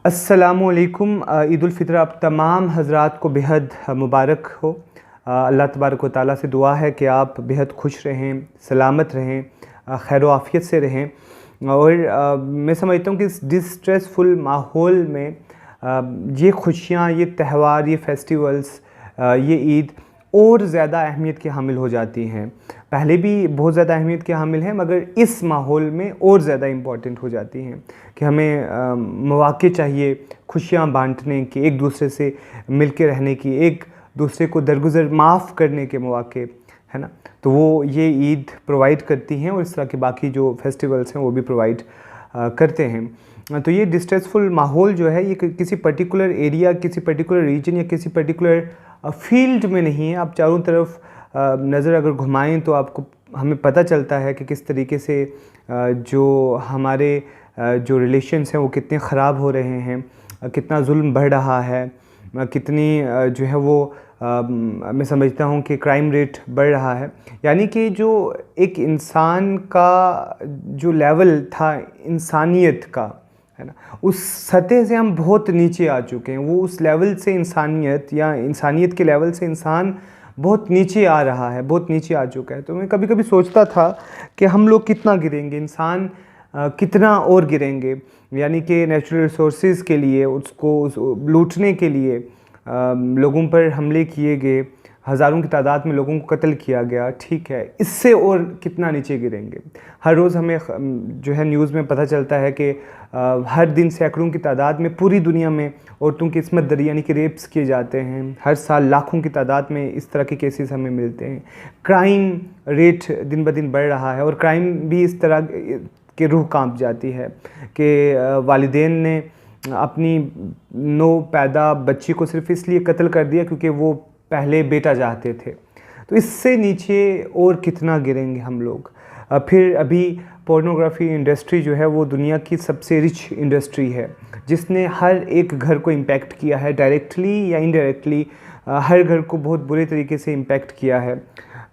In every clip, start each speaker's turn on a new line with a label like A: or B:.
A: अस्सलामुअलैकुम। ईद उल फितर आप तमाम हज़रात को बेहद मुबारक हो। अल्लाह तबारक व तआला से दुआ है कि आप बेहद खुश रहें, सलामत रहें, खैर आफ़ियत से रहें। और मैं समझता हूँ कि इस डिस्ट्रेसफुल माहौल में ये खुशियाँ, ये त्यौहार, ये फेस्टिवल्स, ये ईद और ज़्यादा अहमियत की हामिल हो जाती हैं। पहले भी बहुत ज़्यादा अहमियत की हामिल हैं, मगर इस माहौल में और ज़्यादा इम्पॉर्टेंट हो जाती हैं कि हमें मौक़े चाहिए खुशियाँ बांटने की, एक दूसरे से मिल के रहने की, एक दूसरे को दरगुज़र माफ़ करने के मौक़े, है ना। तो वो ये ईद प्रोवाइड करती हैं और इस तरह के बाकी जो फेस्टिवल्स हैं वो भी प्रोवाइड करते हैं। तो ये डिस्ट्रेसफुल माहौल जो है ये किसी पर्टिकुलर एरिया, किसी पर्टिकुलर रीजन या किसी पर्टिकुलर फील्ड में नहीं है। आप चारों तरफ नज़र अगर घुमाएं तो आपको हमें पता चलता है कि किस तरीके से जो हमारे जो रिलेशन्स हैं वो कितने ख़राब हो रहे हैं, कितना जुल्म बढ़ रहा है, कितनी जो है वो मैं समझता हूँ कि क्राइम रेट बढ़ रहा है। यानी कि जो एक इंसान का जो लेवल था इंसानियत का, है ना, उस सतह से हम बहुत नीचे आ चुके हैं। वो उस लेवल से इंसानियत या इंसानियत के लेवल से इंसान बहुत नीचे आ रहा है, बहुत नीचे आ चुका है। तो मैं कभी कभी सोचता था कि हम लोग कितना गिरेंगे, इंसान कितना और गिरेंगे। यानी कि नेचुरल रिसोर्सेज के लिए उसको लूटने के लिए लोगों पर हमले किए गए, हज़ारों की तादाद में लोगों को कत्ल किया गया, ठीक है, इससे और कितना नीचे गिरेंगे। हर रोज़ हमें जो है न्यूज़ में पता चलता है कि हर दिन सैकड़ों की तादाद में पूरी दुनिया में औरतों की इस्मत दरी यानी कि रेप्स किए जाते हैं। हर साल लाखों की तादाद में इस तरह के केसेस हमें मिलते हैं। क्राइम रेट दिन ब दिन बढ़ रहा है और क्राइम भी इस तरह के रूह कांप जाती है कि वालिदैन ने अपनी नो पैदा बच्ची को सिर्फ इसलिए कत्ल कर दिया क्योंकि वो पहले बेटा चाहते थे। तो इससे नीचे और कितना गिरेंगे हम लोग। फिर अभी पोर्नोग्राफी इंडस्ट्री जो है वो दुनिया की सबसे रिच इंडस्ट्री है, जिसने हर एक घर को इम्पैक्ट किया है, डायरेक्टली या इनडायरेक्टली हर घर को बहुत बुरे तरीके से इम्पैक्ट किया है।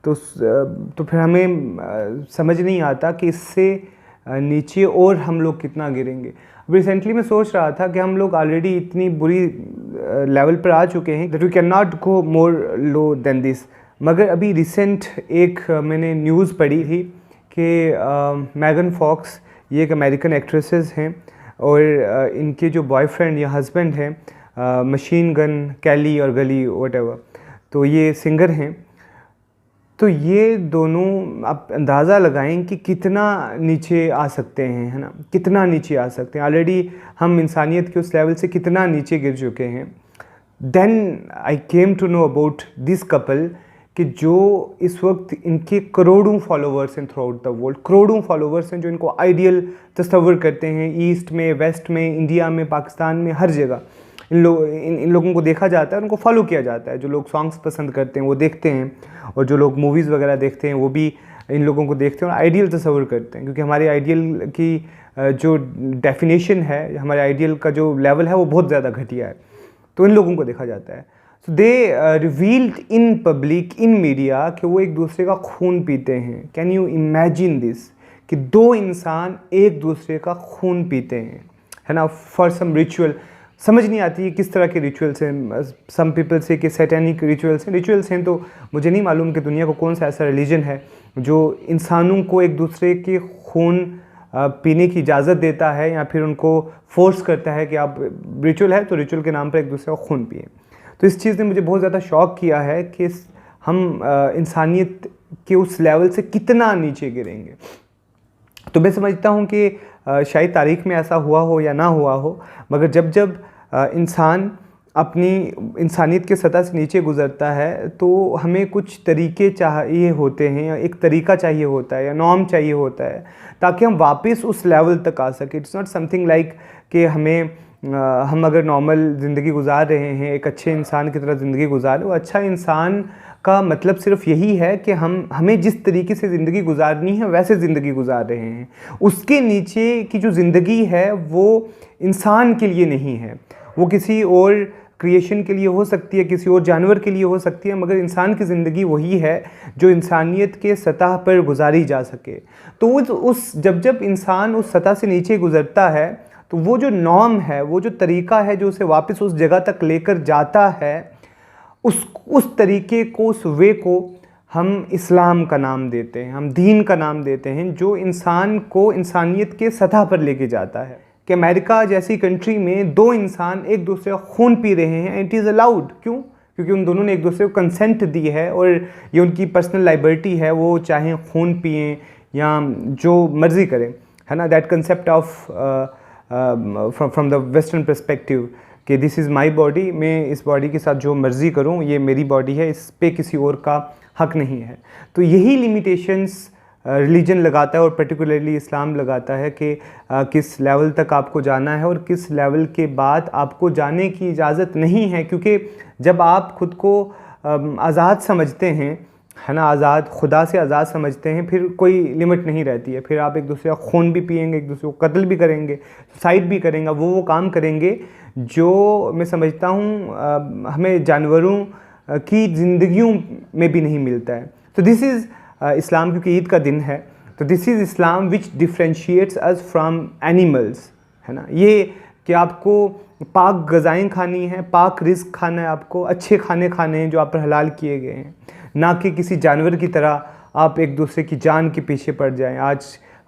A: तो फिर हमें समझ नहीं आता कि इससे नीचे और हम लोग कितना गिरेंगे। रिसेंटली मैं सोच रहा था कि हम लोग ऑलरेडी इतनी बुरी लेवल पर आ चुके हैं that we can not go more low than this. मगर अभी रिसेंट एक मैंने न्यूज़ पढ़ी थी कि मैगन फॉक्स, ये एक अमेरिकन एक्ट्रेसेस हैं और इनके जो बॉयफ्रेंड या हस्बैंड हैं मशीन गन कैली और गली व्हाटएवर, तो ये सिंगर हैं। तो ये दोनों आप अंदाज़ा लगाएं कि कितना नीचे आ सकते हैं, है ना, कितना नीचे आ सकते हैं। ऑलरेडी हम इंसानियत के उस लेवल से कितना नीचे गिर चुके हैं। Then I came to know about this couple कि जो इस वक्त इनके करोड़ों फॉलोवर्स हैं थ्रू आउट द वर्ल्ड, करोड़ों फॉलोवर्स हैं जो इनको आइडियल तस्वर करते हैं। ईस्ट में, वेस्ट में, इंडिया में, पाकिस्तान में, हर जगह इन लोगों को देखा जाता है, उनको फॉलो किया जाता है। जो लोग सॉन्ग्स पसंद करते हैं वो देखते हैं, और जो लोग मूवीज़ वगैरह देखते हैं वो भी इन लोगों को देखते हैं और आइडियल तस्वर करते हैं। क्योंकि हमारे आइडियल की जो डेफिनेशन है, हमारे आइडियल का जो लेवल है वो बहुत ज़्यादा घटिया है, तो इन लोगों को देखा जाता है। So they revealed in public, in media, कि वो एक दूसरे का खून पीते हैं। कैन यू इमेजिन दिस कि दो इंसान एक दूसरे का खून पीते हैं, है ना, फॉर सम रिचुअल। समझ नहीं आती है किस तरह के रिचुअल्स हैं। सम पीपल से कि सैटेनिक रिचुअल्स हैं, तो मुझे नहीं मालूम कि दुनिया को कौन सा ऐसा रिलीजन है जो इंसानों को एक दूसरे के खून पीने की इजाज़त देता है या फिर उनको फोर्स करता है कि आप रिचुअल है तो रिचुअल के नाम पर एक दूसरे का खून पिए। तो इस चीज़ ने मुझे बहुत ज़्यादा शॉक किया है कि हम इंसानियत के उस लेवल से कितना नीचे गिरेंगे। तो मैं समझता हूँ कि शायद तारीख़ में ऐसा हुआ हो या ना हुआ हो, मगर जब जब इंसान अपनी इंसानियत के सतह से नीचे गुज़रता है तो हमें कुछ तरीके चाहिए होते हैं, या एक तरीका चाहिए होता है, या नॉर्म चाहिए होता है, ताकि हम वापस उस लेवल तक आ सके। इट्स नॉट समथिंग लाइक कि हम अगर नॉर्मल ज़िंदगी गुजार रहे हैं, एक अच्छे इंसान की तरह ज़िंदगी गुजार, वो अच्छा इंसान का मतलब सिर्फ यही है कि हमें जिस तरीके से ज़िंदगी गुजारनी है वैसे ज़िंदगी गुजार रहे हैं। उसके नीचे की जो ज़िंदगी है वो इंसान के लिए नहीं है, वो किसी और क्रिएशन के लिए हो सकती है, किसी और जानवर के लिए हो सकती है, मगर इंसान की ज़िंदगी वही है जो इंसानियत के सतह पर गुजारी जा सके। तो जब इंसान उस सतह से नीचे गुज़रता है तो वो जो नॉर्म है, वो जो तरीका है जो उसे वापस उस जगह तक लेकर जाता है, उस तरीके को, उस वे को हम इस्लाम का नाम देते हैं, हम दीन का नाम देते हैं, जो इंसान को इंसानियत के सतह पर लेके जाता है। कि अमेरिका जैसी कंट्री में दो इंसान एक दूसरे का खून पी रहे हैं, इट इज़ अलाउड। क्यों? क्योंकि उन दोनों ने एक दूसरे को कंसेंट दी है और ये उनकी पर्सनल लाइबर्टी है, वो चाहे खून पिएं या जो मर्ज़ी करें, है ना। That concept of from the western perspective कि दिस इज़ माई बॉडी, मैं इस बॉडी के साथ जो मर्ज़ी करूं, ये मेरी बॉडी है, इस पे किसी और का हक नहीं है। तो यही लिमिटेशंस रिलीजन लगाता है और पर्टिकुलरली इस्लाम लगाता है कि किस लेवल तक आपको जाना है और किस लेवल के बाद आपको जाने की इजाज़त नहीं है। क्योंकि जब आप खुद को आज़ाद समझते हैं, है ना, आज़ाद, खुदा से आज़ाद समझते हैं, फिर कोई लिमिट नहीं रहती है। फिर आप एक दूसरे का खून भी पिएंगे, एक दूसरे को कत्ल भी करेंगे, सुसाइड भी करेंगे, वो काम करेंगे जो मैं समझता हूँ हमें जानवरों की ज़िंदगियों में भी नहीं मिलता है। तो दिस इज़ इस्लाम, क्योंकि ईद का दिन है, तो this is Islam which differentiates us from animals, है ना। ये कि आपको पाक ग़िज़ाएँ खानी है, पाक रिज़्क़ खाना है, आपको अच्छे खाने खाने हैं जो आप पर हलाल किए गए हैं, ना कि किसी जानवर की तरह आप एक दूसरे की जान के पीछे पड़ जाएं। आज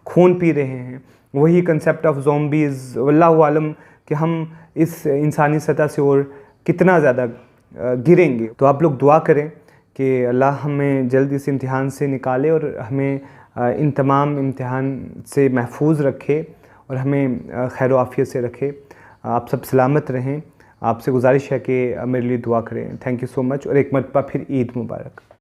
A: खून पी रहे हैं, वही कंसेप्ट ऑफ ज़ॉम्बीज़, वल्लाहु आलम कि हम इस इंसानी सतह से और कितना ज़्यादा गिरेंगे। तो आप लोग दुआ करें कि अल्लाह हमें जल्द इस इम्तिहान से निकाले और हमें इन तमाम इम्तिहान से महफूज रखे और हमें खैर आफ़ियत से रखे। आप सब सलामत रहें। आपसे गुजारिश है कि मेरे लिए दुआ करें। थैंक यू सो मच और एक मरतबा फिर ईद मुबारक।